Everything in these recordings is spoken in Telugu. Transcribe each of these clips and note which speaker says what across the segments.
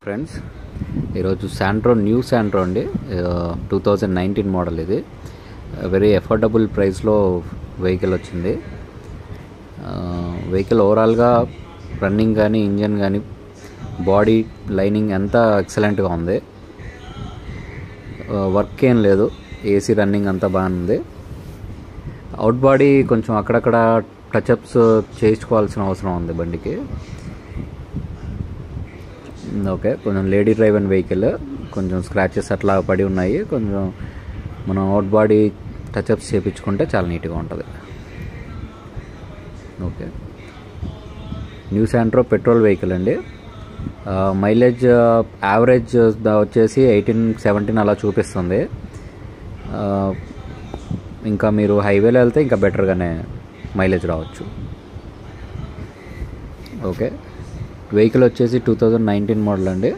Speaker 1: ఫ్రెండ్స్, ఈరోజు శాంట్రో న్యూ శాంట్రో అండి, 2019 మోడల్. ఇది వెరీ అఫోర్డబుల్ ప్రైస్లో వెహికల్ వచ్చింది. వెహికల్ ఓవరాల్గా రన్నింగ్ కానీ ఇంజన్ కానీ బాడీ లైనింగ్ అంతా ఎక్సలెంట్గా ఉంది. వర్క్ ఏం లేదు, ఏసీ రన్నింగ్ అంతా బాగుంది. అవుట్ బాడీ కొంచెం అక్కడక్కడ టచ్అప్స్ చేయించుకోవాల్సిన అవసరం ఉంది బండికి. ఓకే, కొంచెం లేడీ డ్రైవ్ అండ్ వెహికల్, కొంచెం స్క్రాచెస్ అట్లా పడి ఉన్నాయి. కొంచెం మనం అవుట్ బాడీ టచ్అప్స్ చేయించుకుంటే చాలా నీట్గా ఉంటుంది. Okay, new Santro petrol vehicle అండి. మైలేజ్ యావరేజ్ వచ్చేసి 18-17 అలా చూపిస్తుంది. ఇంకా మీరు హైవేలో వెళ్తే ఇంకా బెటర్గానే మైలేజ్ రావచ్చు. ఓకే, వెహికల్ వచ్చేసి 2019 మోడల్ అండి.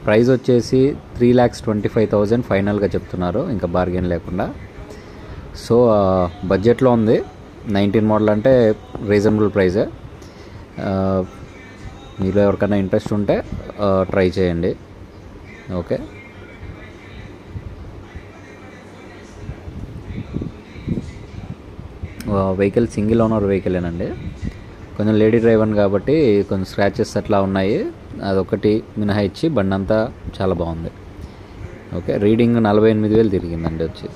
Speaker 1: ప్రైస్ వచ్చేసి 3,25,000 ఫైనల్గా చెప్తున్నారు, ఇంకా బార్గెన్ లేకుండా. సో బడ్జెట్లో ఉంది. 19 మోడల్ అంటే రీజనబుల్ ప్రైజే. మీలో ఎవరికైనా ఇంట్రెస్ట్ ఉంటే ట్రై చేయండి. ఓకే, వెహికల్ సింగిల్ ఓనర్ వెహికలేనండి. కొంచెం లేడీ డ్రైవర్ కాబట్టి కొంచెం స్క్రాచెస్ అట్లా ఉన్నాయి. అదొకటి మినహాయించి బండి అంతా చాలా బాగుంది. ఓకే, రీడింగ్ 48,000 తిరిగిందండి వచ్చి.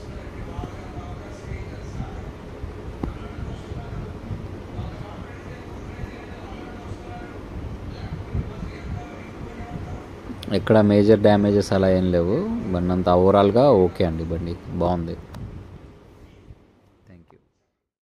Speaker 1: ఎక్కడ మేజర్ డ్యామేజెస్ అలా ఏం లేవు. బండి అంతా ఓవరాల్గా ఓకే అండి, బండి బాగుంది.